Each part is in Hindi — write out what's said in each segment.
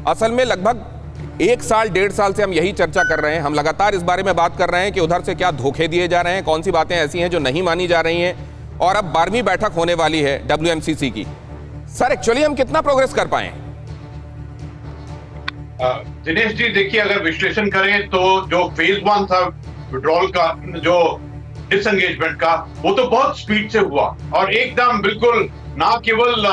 असल में लगभग 1 साल 1.5 साल से हम यही चर्चा कर रहे हैं, हम लगातार इस बारे में बात कर रहे हैं कि उधर से क्या धोखे दिए जा रहे हैं, कौन सी बातें ऐसी हैं जो नहीं मानी जा रही हैं, और अब 12वीं बैठक होने वाली है WMCC की। सर एक्चुअली हम कितना प्रोग्रेस कर पाए? दिनेश जी देखिए, अगर विश्लेषण करें तो जो फेज 1 था विड्रॉल का, जो डिसएंगेजमेंट का, वो तो बहुत स्पीड से हुआ और एकदम बिल्कुल ना केवल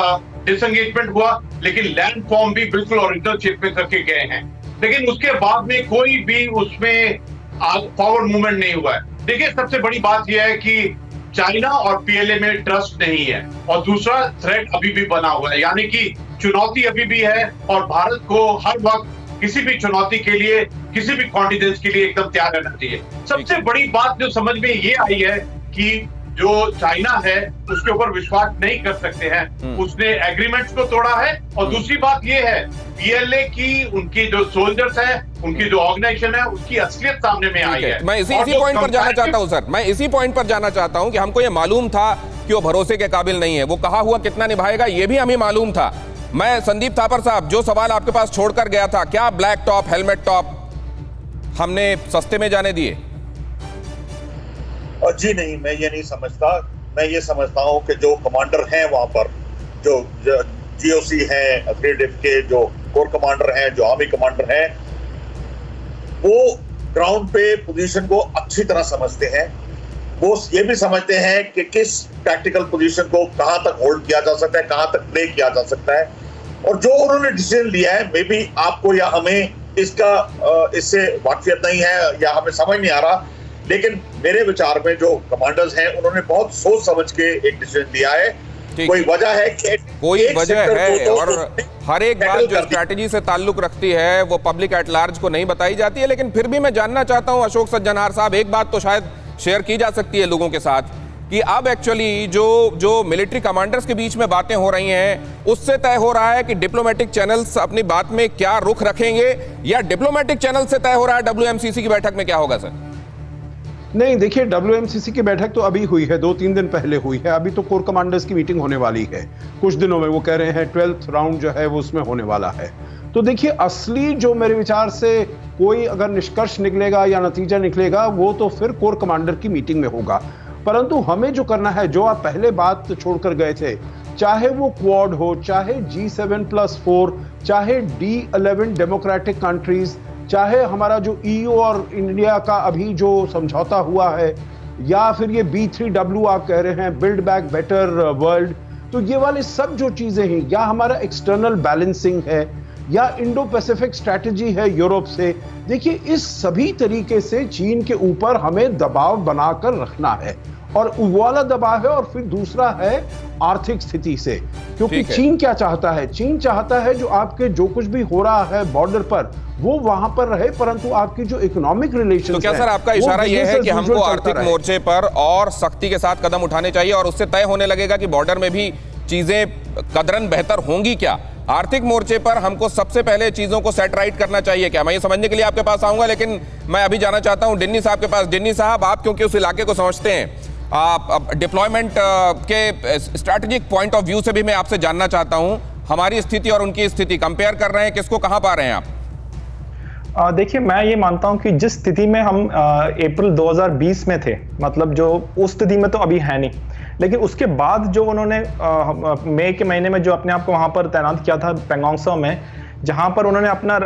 डिसएंगेजमेंट हुआ लेकिन लैंड फॉर्म भी बिल्कुल ओरिजिनल शेप में करके गए हैं। लेकिन उसके बाद में कोई भी उसमें फॉरवर्ड मूवमेंट नहीं हुआ है। देखिए, सबसे बड़ी बात यह है कि चाइना और PLA में ट्रस्ट नहीं है और दूसरा थ्रेट अभी भी बना हुआ है, यानी कि चुनौती अभी भी है और भारत को हर वक्त किसी भी चुनौती के लिए, किसी भी कॉन्फिडेंस के लिए एकदम तैयार रहना चाहिए। सबसे बड़ी बात जो समझ में ये आई है कि जो चाइना है उसके ऊपर विश्वास नहीं कर सकते हैं, उसने एग्रीमेंट्स को तोड़ा है। और दूसरी बात ये है, PLA की उनकी जो सोल्जर्स हैं, उनकी जो ऑर्गेनाइजेशन है, उसकी असलियत सामने में आई है। मैं इसी पॉइंट पर जाना चाहता हूं सर, मैं इसी पॉइंट पर जाना चाहता हूं कि हमको ये मालूम था कि वो भरोसे के काबिल नहीं है, वो कहा हुआ कितना निभाएगा ये भी हमें मालूम था। मैं संदीप थापर साहब, जो सवाल आपके पास छोड़कर गया था, क्या ब्लैक टॉप हेलमेट टॉप हमने सस्ते में जाने दिए? जी नहीं, मैं ये नहीं समझता। मैं ये समझता हूं कि जो कमांडर हैं वहां पर, जो GOC हैं, 3DIF के जो कोर कमांडर हैं, जो आर्मी कमांडर हैं, वो ग्राउंड पे पोजीशन को अच्छी तरह समझते हैं। वो ये भी समझते हैं कि किस टैक्टिकल पोजीशन को कहां तक होल्ड किया जा सकता है, कहां तक प्ले किया जा सकता है। और जो उन्होंने डिसीजन लिया है, मे बी आपको या हमें इससे वाकिफियत नहीं है या हमें समझ नहीं आ रहा, लेकिन मेरे विचार में जो कमांडर्स हैं उन्होंने बहुत सोच समझ के एक डिसीजन लिया है। कोई वजह है कि कोई वजह है, और हर एक बात जो स्ट्रैटेजी से ताल्लुक रखती है वो पब्लिक एट लार्ज को नहीं बताई जाती है। लेकिन फिर भी मैं जानना चाहता हूं अशोक सज्जनहार साहब, एक बात तो शायद शेयर की जा सकती है लोगों के साथ कि अब एक्चुअली जो मिलिट्री कमांडर्स के बीच में बातें हो रही हैं, उससे तय हो रहा है कि डिप्लोमेटिक चैनल्स अपनी बात में क्या रुख रखेंगे, या डिप्लोमेटिक चैनल से तय हो रहा है WMCC की बैठक में क्या होगा सर? नहीं, देखिए, WMCC की बैठक तो अभी हुई है, 2-3 दिन पहले हुई है। अभी तो कोर कमांडर्स की मीटिंग होने वाली है कुछ दिनों में। वो कह रहे हैं 12th राउंड जो है वो उसमें होने वाला है। तो देखिए, असली जो मेरे विचार से कोई अगर निष्कर्ष निकलेगा या नतीजा निकलेगा, वो तो फिर कोर कमांडर की मीटिंग में होगा। परंतु हमें जो करना है, जो आप पहले बात छोड़कर गए थे, चाहे वो क्वाड हो, चाहे G7+4, चाहे D11 डेमोक्रेटिक कंट्रीज, चाहे हमारा जो EU और इंडिया का अभी जो समझौता हुआ है, या फिर ये B3W आप कह रहे हैं, बिल्ड बैक बेटर वर्ल्ड, तो ये वाले सब जो चीजें हैं, या हमारा एक्सटर्नल बैलेंसिंग है, या इंडो पैसिफिक स्ट्रैटेजी है यूरोप से, देखिए इस सभी तरीके से चीन के ऊपर हमें दबाव बनाकर रखना है। और वो वाला दबाव है, और फिर दूसरा है आर्थिक स्थिति से, क्योंकि चीन क्या चाहता है? चीन चाहता है जो आपके जो कुछ भी हो रहा है बॉर्डर पर वो वहां पर रहे, परंतु आपकी जो इकोनॉमिक रिलेशन। तो क्या सर आपका इशारा यह है कि हमको आर्थिक मोर्चे पर और सख्ती के साथ कदम उठाने चाहिए, और उससे तय होने लगेगा कि बॉर्डर में भी चीजें कदरन बेहतर होंगी क्या? आर्थिक मोर्चे पर हमको सबसे पहले चीजों को सेट राइट करना चाहिए क्या? मैं ये समझने के लिए आपके पास आऊंगा, लेकिन मैं अभी जाना चाहता हूं डिन्नी साहब के पास। डिन्नी साहब, आप क्योंकि उस इलाके को समझते हैं, आप डिप्लॉयमेंट के स्ट्रैटेजिक पॉइंट ऑफ व्यू से भी मैं आपसे जानना चाहता हूं, हमारी स्थिति और उनकी स्थिति कंपेयर कर रहे हैं, किसको कहां पा रहे हैं आप? देखिए, मैं ये मानता हूं कि जिस स्थिति में हम अप्रैल 2020 में थे, मतलब जो उस स्थिति में तो अभी है नहीं, लेकिन उसके बाद जो उन्होंने मई के महीने में जो अपने आप को वहां पर तैनात किया था पैंगोंग त्सो में, जहां पर उन्होंने अपना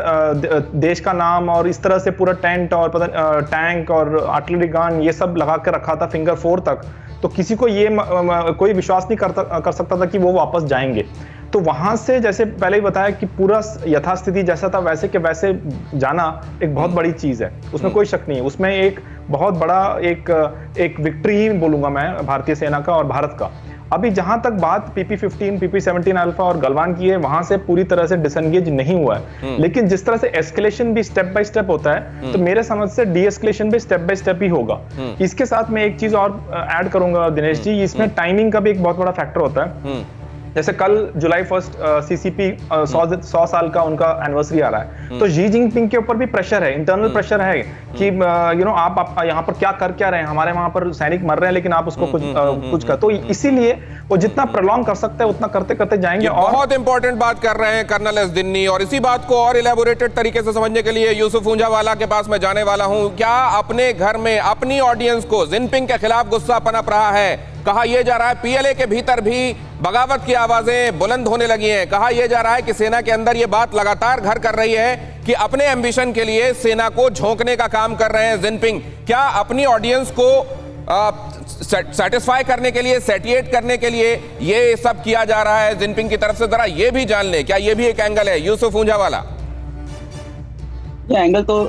देश का नाम और इस तरह से पूरा टेंट और टैंक और आर्टिलरी गन ये सब लगा के रखा था फिंगर 4 तक, तो किसी को ये कोई विश्वास नहीं कर सकता था कि वो वापस जाएंगे। तो वहां से, जैसे पहले ही बताया कि पूरा यथास्थिति जैसा था वैसे के वैसे जाना एक बहुत बड़ी चीज है, उसमें कोई शक नहीं है। उसमें एक बहुत बड़ा एक विक्ट्री ही बोलूंगा मैं भारतीय सेना का और भारत का। अभी जहां तक बात PP-15, PP-17 अल्फा और गलवान की है, वहां से पूरी तरह से डिसएंगेज नहीं हुआ है, लेकिन जिस तरह से एस्केलेशन भी स्टेप बाय स्टेप होता है, तो मेरे समझ से डीएस्केलेशन भी स्टेप बाय स्टेप ही होगा। इसके साथ मैं एक चीज और ऐड करूंगा दिनेश जी, इसमें टाइमिंग का भी एक बहुत बड़ा फैक्टर होता है। जैसे कल जुलाई 1 CCP 100 साल का उनका एनिवर्सरी आ रहा है, तो शी जिनपिंग के ऊपर भी प्रेशर है, इंटरनल प्रेशर है कि आप यहाँ पर क्या रहे हैं, हमारे वहां पर सैनिक मर रहे हैं लेकिन आप उसको कुछ कर, तो इसीलिए वो जितना प्रॉन्ग कर सकते हैं उतना करते करते जाएंगे। और बहुत इंपॉर्टेंट बात कर रहे हैं कर्नल एस दिन्नी, और इसी बात को और इलेबोरेटेड तरीके से समझने के लिए यूसुफ ऊंझावाला के पास मैं जाने वाला हूं। क्या अपने घर में अपनी ऑडियंस को जिनपिंग के खिलाफ गुस्सा पनप रहा है? कहा यह जा रहा है पीएलए के भीतर भी बगावत की आवाजें बुलंद होने लगी हैं। कहा यह जा रहा है कि सेना के अंदर यह बात लगातार घर कर रही है कि अपने एम्बिशन के लिए सेना को झोंकने का काम कर रहे हैं जिनपिंग। क्या अपनी ऑडियंस को सेटिस्फाई करने के लिए, सैटिएट करने के लिए ये सब किया जा रहा है जिनपिंग की तरफ से? जरा ये भी जान ले, क्या ये भी एक एंगल है? यूसुफ ऊंझावाला। ये एंगल तो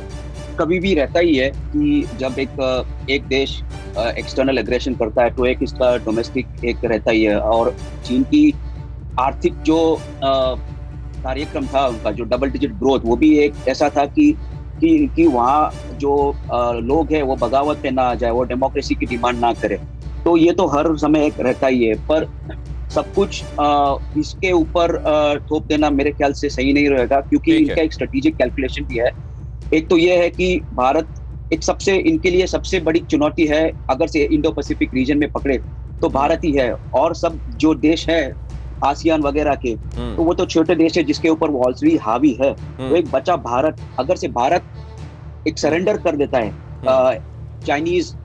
कभी भी रहता ही है कि जब एक देश एक्सटर्नल एग्रेशन करता है तो एक इसका डोमेस्टिक एक रहता ही है। और चीन की आर्थिक जो कार्यक्रम था उनका, जो डबल डिजिट ग्रोथ, वो भी एक ऐसा था कि वहाँ जो लोग हैं वो बगावत पे ना आ जाए, वो डेमोक्रेसी की डिमांड ना करे। तो ये तो हर समय एक रहता ही है, पर सब कुछ इसके ऊपर थोप देना मेरे ख्याल से सही नहीं रहेगा, क्योंकि इनका एक स्ट्रेटेजिक कैलकुलेशन भी है। एक तो ये है कि भारत इनके लिए सबसे बड़ी चुनौती है, अगर से इंडो पैसिफिक रीजन में पकड़े तो भारत ही है। और सब जो देश है आसियान वगैरह के, तो वो तो छोटे देश है जिसके ऊपर वो ऑलरेडी हावी है। तो एक बचा भारत, अगर से भारत एक सरेंडर कर देता है चाइनीज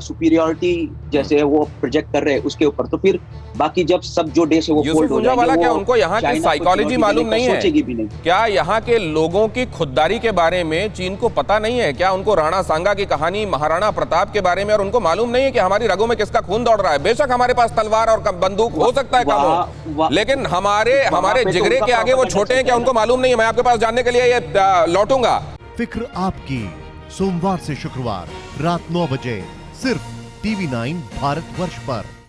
सुपीरियरिटी जैसे वो प्रोजेक्ट कर रहे हैं उसके ऊपर, तो फिर बाकी जब सब जो देश है वो फोल्ड हो जाएंगे। क्या उनको यहाँ की साइकोलॉजी मालूम नहीं है? सोचेगी भी नहीं। क्या यहाँ के लोगों की खुददारी के बारे में चीन को पता नहीं है? क्या उनको राणा सांगा की कहानी, महाराणा प्रताप के बारे में और उनको मालूम नहीं है कि हमारी रगों में किसका खून दौड़ रहा है? बेशक हमारे पास तलवार और बंदूक हो सकता है कम हो, लेकिन हमारे जिगरे के आगे वो छोटे हैं। क्या उनको मालूम नहीं है? मैं आपके पास जानने के लिए ये लौटूंगा। फिक्र आपकी, सोमवार से शुक्रवार रात 9 बजे सिर्फ TV9 भारतवर्ष पर।